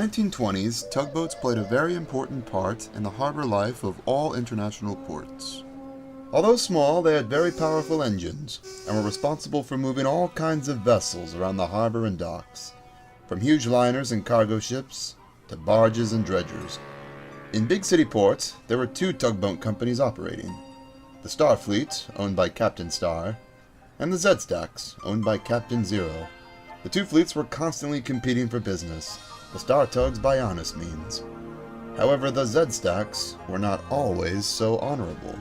1920s, tugboats played a very important part in the harbor life of all international ports. Although small, they had very powerful engines, and were responsible for moving all kinds of vessels around the harbor and docks, from huge liners and cargo ships, to barges and dredgers. In big city ports, there were two tugboat companies operating: the Star Fleet, owned by Captain Star, and the Z-Stacks, owned by Captain Zero. The two fleets were constantly competing for business, the Star Tugs by honest means. However, the Z-Stacks were not always so honorable.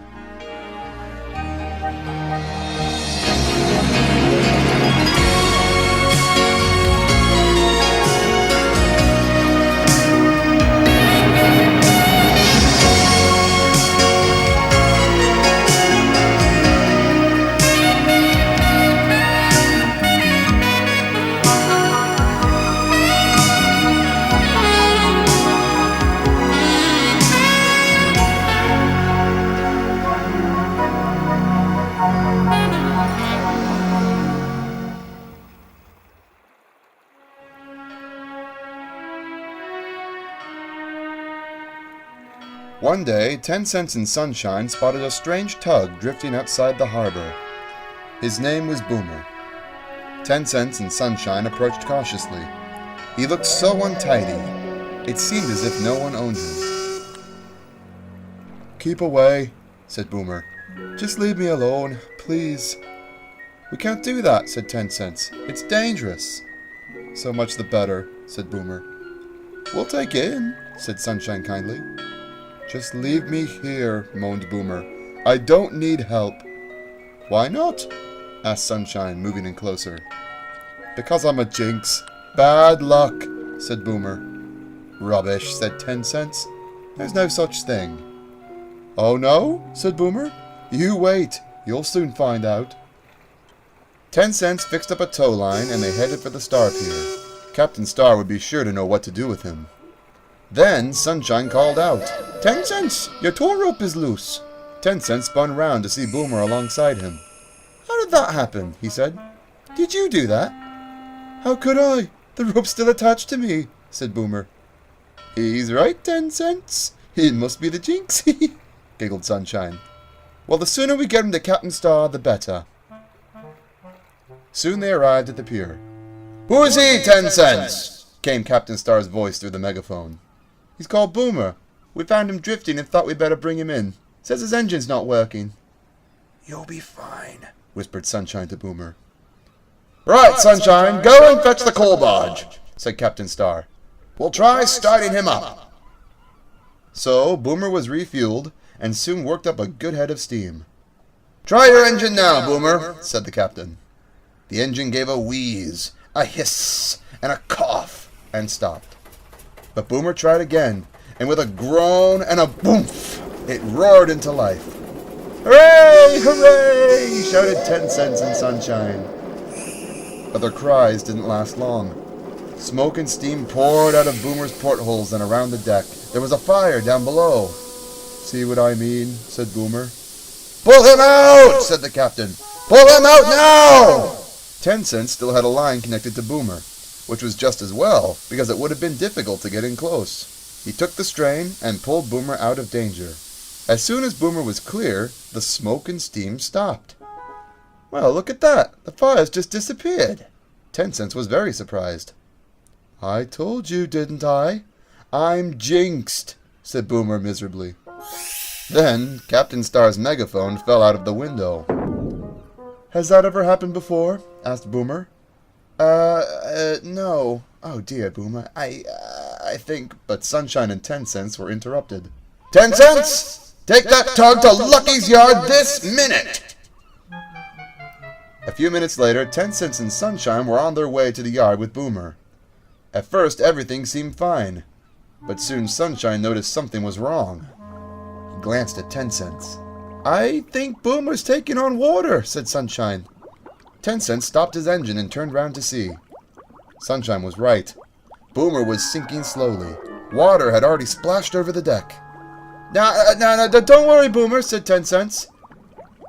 One day, 10 Cents and Sunshine spotted a strange tug drifting outside the harbor. His name was Boomer. 10 Cents and Sunshine approached cautiously. He looked so untidy, it seemed as if no one owned him. "Keep away," said Boomer. "Just leave me alone, please." "We can't do that," said 10 Cents. "It's dangerous." "So much the better," said Boomer. "We'll take you in," said Sunshine kindly. "Just leave me here," moaned Boomer. "I don't need help." "Why not?" asked Sunshine, moving in closer. "Because I'm a jinx. Bad luck," said Boomer. "Rubbish," said 10 Cents. "There's no such thing." "Oh no?" said Boomer. "You wait. You'll soon find out." 10 Cents fixed up a tow line and they headed for the Star Pier. Captain Star would be sure to know what to do with him. Then Sunshine called out, "10 Cents, your tow rope is loose." 10 Cents spun round to see Boomer alongside him. "How did that happen?" he said. "Did you do that?" "How could I? The rope's still attached to me," said Boomer. "He's right, 10 Cents. It must be the jinx," giggled Sunshine. "Well, the sooner we get him to Captain Star, the better." Soon they arrived at the pier. "Who is he, 10 Cents?" came Captain Star's voice through the megaphone. "He's called Boomer. We found him drifting and thought we'd better bring him in. Says his engine's not working." "You'll be fine," whispered Sunshine to Boomer. "Right, Sunshine, go and fetch the coal barge," said Captain Star. "We'll try starting him up." So Boomer was refueled and soon worked up a good head of steam. "Try your engine now, Boomer," said the captain. The engine gave a wheeze, a hiss, and a cough, and stopped. But Boomer tried again, and with a groan and a boomf, it roared into life. "Hooray! Hooray!" shouted 10 Cents and Sunshine. But their cries didn't last long. Smoke and steam poured out of Boomer's portholes and around the deck. There was a fire down below. "See what I mean?" said Boomer. "Pull him out!" said the captain. "Pull him out now!" 10 Cents still had a line connected to Boomer, which was just as well, because it would have been difficult to get in close. He took the strain and pulled Boomer out of danger. As soon as Boomer was clear, the smoke and steam stopped. "Well, look at that! The fire's just disappeared!" 10 Cents was very surprised. "I told you, didn't I? I'm jinxed," said Boomer miserably. Then Captain Star's megaphone fell out of the window. "Has that ever happened before?" asked Boomer. No. Oh dear, Boomer. I think..." But Sunshine and 10 Cents were interrupted. "10 Cents! Take that tug to Lucky's yard this minute!" A few minutes later, 10 Cents and Sunshine were on their way to the yard with Boomer. At first, everything seemed fine, but soon Sunshine noticed something was wrong. He glanced at 10 Cents. "I think Boomer's taking on water," said Sunshine. 10 Cents stopped his engine and turned round to see. Sunshine was right. Boomer was sinking slowly. Water had already splashed over the deck. No, don't worry, Boomer," said 10 Cents.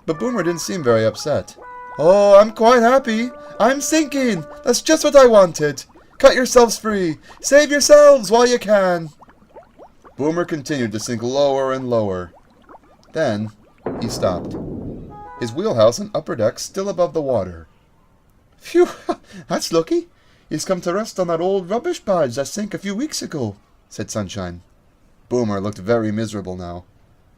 But Boomer didn't seem very upset. "Oh, I'm quite happy. I'm sinking. That's just what I wanted. Cut yourselves free! Save yourselves while you can! Boomer continued to sink lower and lower. Then, he stopped. His wheelhouse and upper deck still above the water. Phew! That's lucky. He's come to rest on that old rubbish barge that sank a few weeks ago, said Sunshine. Boomer looked very miserable now.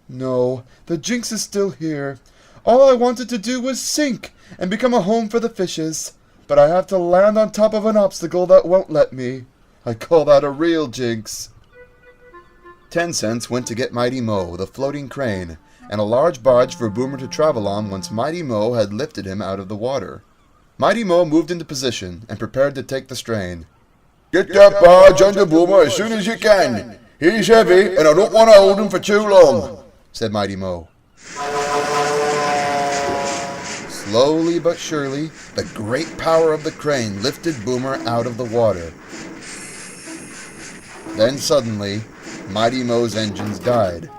No, the jinx is still here. All I wanted to do was sink and become a home for the fishes. But I have to land on top of an obstacle that won't let me. I call that a real jinx. 10 cents went to get Mighty Mo, the floating crane, and a large barge for Boomer to travel on once Mighty Mo had lifted him out of the water. Mighty Mo moved into position and prepared to take the strain. Get that barge under Boomer as soon as you can. He's heavy and I don't want to hold him for too long, said Mighty Mo. Slowly but surely, the great power of the crane lifted Boomer out of the water. Then suddenly, Mighty Mo's engines died.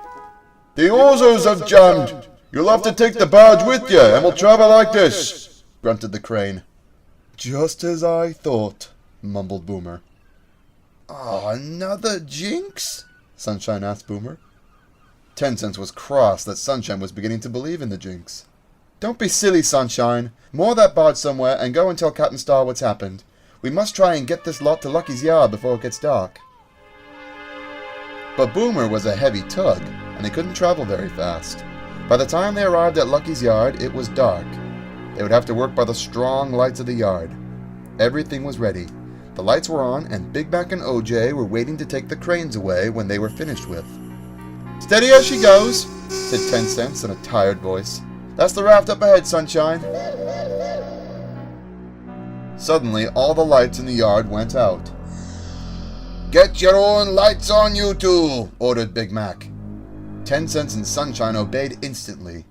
The hoses have jammed. You'll have to take the barge with you and we'll travel like this, grunted the crane. Just as I thought, mumbled Boomer. Oh, another jinx? Sunshine asked Boomer. 10 Cents was cross that Sunshine was beginning to believe in the jinx. Don't be silly, Sunshine. Moor that barge somewhere and go and tell Captain Star what's happened. We must try and get this lot to Lucky's yard before it gets dark. But Boomer was a heavy tug, and they couldn't travel very fast. By the time they arrived at Lucky's yard, it was dark. They would have to work by the strong lights of the yard. Everything was ready. The lights were on, and Big Mac and OJ were waiting to take the cranes away when they were finished with. Steady as she goes, said 10 Cents in a tired voice. That's the raft up ahead, Sunshine. Suddenly, all the lights in the yard went out. Get your own lights on, you two, ordered Big Mac. 10 Cents and Sunshine obeyed instantly.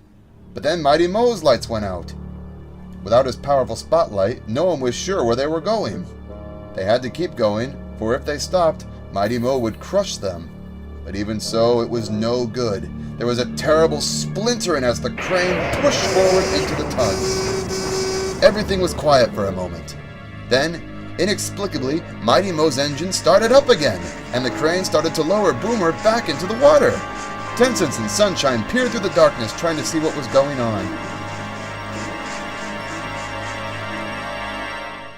But then Mighty Mo's lights went out. Without his powerful spotlight, no one was sure where they were going. They had to keep going, for if they stopped, Mighty Mo would crush them. But even so, it was no good. There was a terrible splintering as the crane pushed forward into the tugs. Everything was quiet for a moment. Then, inexplicably, Mighty Mo's engine started up again, and the crane started to lower Boomer back into the water. 10 Cents and Sunshine peered through the darkness trying to see what was going on.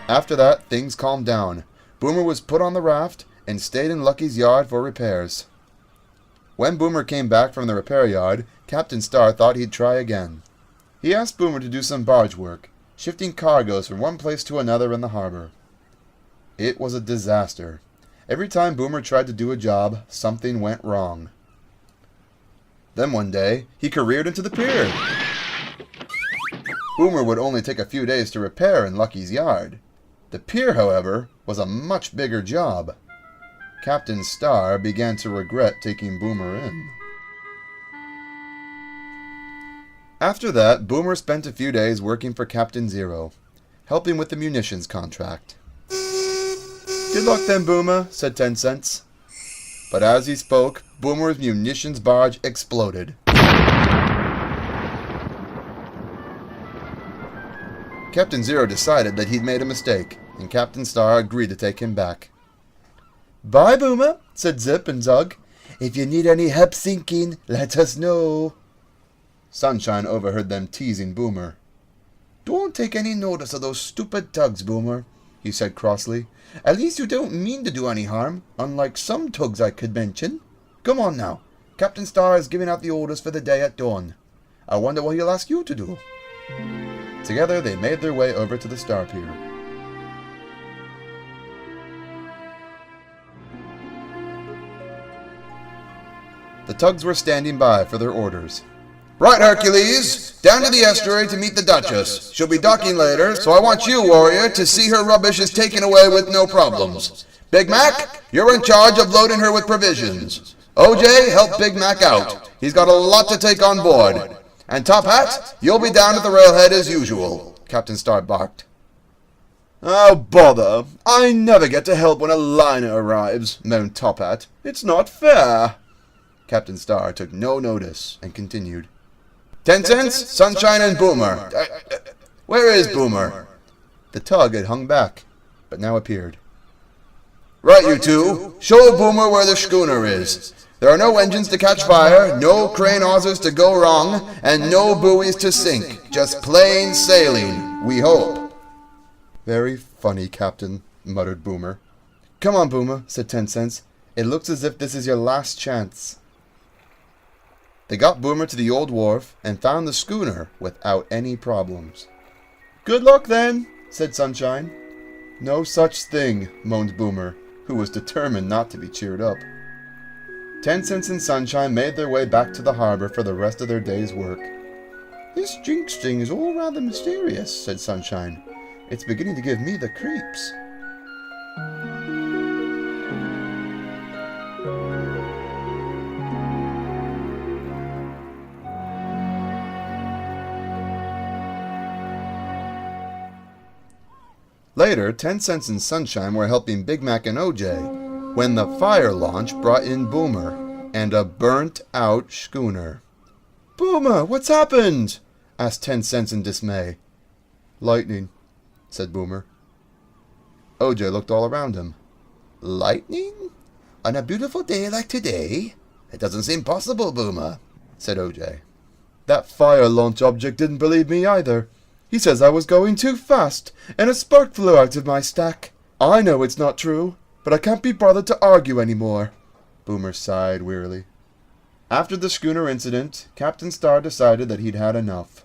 After that, things calmed down. Boomer was put on the raft and stayed in Lucky's yard for repairs. When Boomer came back from the repair yard, Captain Star thought he'd try again. He asked Boomer to do some barge work, shifting cargoes from one place to another in the harbor. It was a disaster. Every time Boomer tried to do a job, something went wrong. Then one day, he careered into the pier. Boomer would only take a few days to repair in Lucky's yard. The pier, however, was a much bigger job. Captain Star began to regret taking Boomer in. After that, Boomer spent a few days working for Captain Zero, helping with the munitions contract. Good luck then, Boomer, said 10 Cents. But as he spoke, Boomer's munitions barge exploded. Captain Zero decided that he'd made a mistake, and Captain Star agreed to take him back. Bye, Boomer, said Zip and Zug. If you need any help sinking, let us know. Sunshine overheard them teasing Boomer. Don't take any notice of those stupid tugs, Boomer, he said crossly. At least you don't mean to do any harm, unlike some tugs I could mention. Come on now. Captain Star is giving out the orders for the day at dawn. I wonder what he'll ask you to do. Together they made their way over to the Star Pier. The tugs were standing by for their orders. Right, Hercules. Down to the estuary to meet the Duchess. She'll be docking later, so I want you, warrior, to see her rubbish is taken away with no problems. Big Mac, you're in charge of loading her with provisions. OJ, help Big Mac out. He's got a lot to take on board. And Top Hat, you'll be down at the railhead as usual, Captain Star barked. Oh, bother. I never get to help when a liner arrives, moaned Top Hat. It's not fair. Captain Star took no notice and continued. 10 Cents, Sunshine, and Boomer. Where is Boomer? The tug had hung back, but now appeared. Right, you two. Show Boomer where the schooner is. There are no engines to catch fire, no crane hawsers to go wrong, and no buoys to sink. Just plain sailing, we hope. Very funny, Captain, muttered Boomer. Come on, Boomer, said 10 Cents. It looks as if this is your last chance. They got Boomer to the old wharf and found the schooner without any problems. Good luck then, said Sunshine. No such thing, moaned Boomer, who was determined not to be cheered up. 10 Cents and Sunshine made their way back to the harbor for the rest of their day's work. This jinx thing is all rather mysterious, said Sunshine. It's beginning to give me the creeps. Later, 10 Cents and Sunshine were helping Big Mac and OJ when the fire launch brought in Boomer and a burnt-out schooner. Boomer, what's happened? Asked 10 Cents in dismay. Lightning, said Boomer. OJ looked all around him. Lightning? On a beautiful day like today? It doesn't seem possible, Boomer, said OJ. That fire launch object didn't believe me either. He says I was going too fast, and a spark flew out of my stack. I know it's not true, but I can't be bothered to argue anymore. Boomer sighed wearily. After the schooner incident, Captain Star decided that he'd had enough.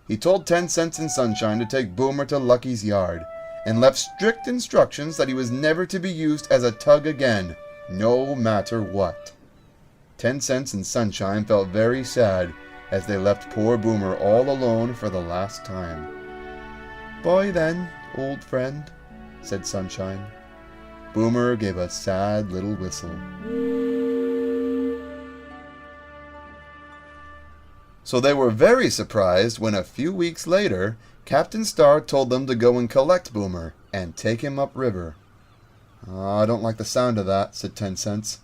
He told 10 Cents and Sunshine to take Boomer to Lucky's yard, and left strict instructions that he was never to be used as a tug again, no matter what. 10 Cents and Sunshine felt very sad as they left poor Boomer all alone for the last time. Bye then, old friend, said Sunshine. Boomer gave a sad little whistle. So they were very surprised when a few weeks later, Captain Star told them to go and collect Boomer and take him upriver. I don't like the sound of that, said 10 Cents.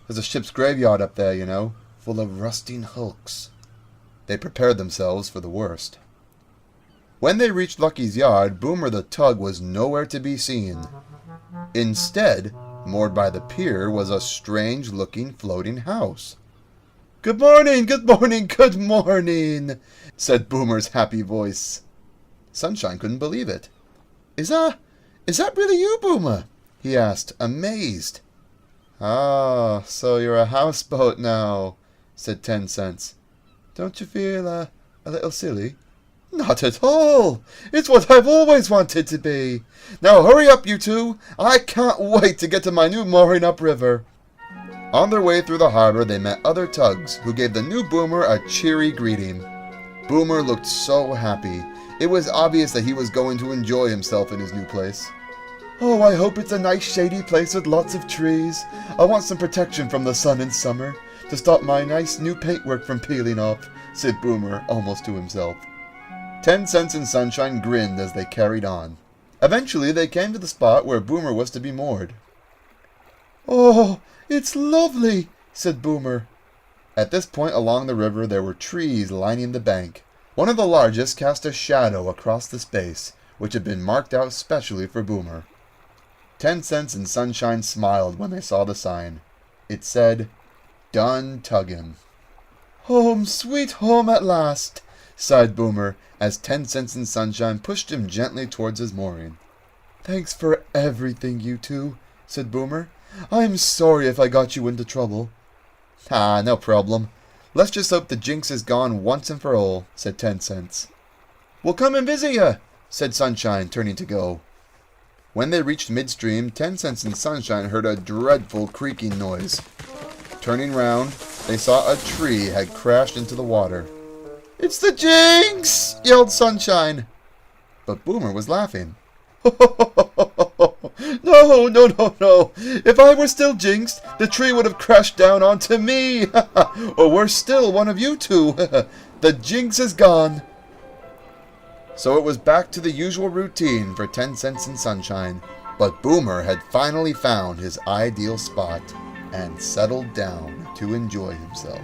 There's a ship's graveyard up there, you know, full of rusting hulks. They prepared themselves for the worst. When they reached Lucky's yard, Boomer the tug was nowhere to be seen. Instead, moored by the pier was a strange-looking floating house. Good morning, good morning, good morning, said Boomer's happy voice. Sunshine couldn't believe it. Is that really you, Boomer? He asked, amazed. Ah, so you're a houseboat now, said 10 Cents. Don't you feel a little silly? Not at all. It's what I've always wanted to be. Now hurry up, you two. I can't wait to get to my new mooring upriver. On their way through the harbor, they met other tugs, who gave the new Boomer a cheery greeting. Boomer looked so happy. It was obvious that he was going to enjoy himself in his new place. Oh, I hope it's a nice shady place with lots of trees. I want some protection from the sun in summer, to stop my nice new paintwork from peeling off, said Boomer, almost to himself. 10 Cents and Sunshine grinned as they carried on. Eventually, they came to the spot where Boomer was to be moored. Oh, it's lovely, said Boomer. At this point along the river, there were trees lining the bank. One of the largest cast a shadow across the space, which had been marked out specially for Boomer. 10 Cents and Sunshine smiled when they saw the sign. It said, Done tuggin'. Home, sweet home at last, sighed Boomer, as 10 Cents and Sunshine pushed him gently towards his mooring. Thanks for everything, you two, said Boomer. I'm sorry if I got you into trouble. Ah, no problem. Let's just hope the jinx is gone once and for all, said 10 Cents. We'll come and visit you, said Sunshine, turning to go. When they reached midstream, 10 Cents and Sunshine heard a dreadful creaking noise. Turning round, they saw a tree had crashed into the water. It's the jinx! Yelled Sunshine. But Boomer was laughing. No, no, no, no. If I were still jinxed, the tree would have crashed down onto me. Or worse still, one of you two. The jinx is gone. So it was back to the usual routine for 10 Cents and Sunshine. But Boomer had finally found his ideal spot and settled down to enjoy himself.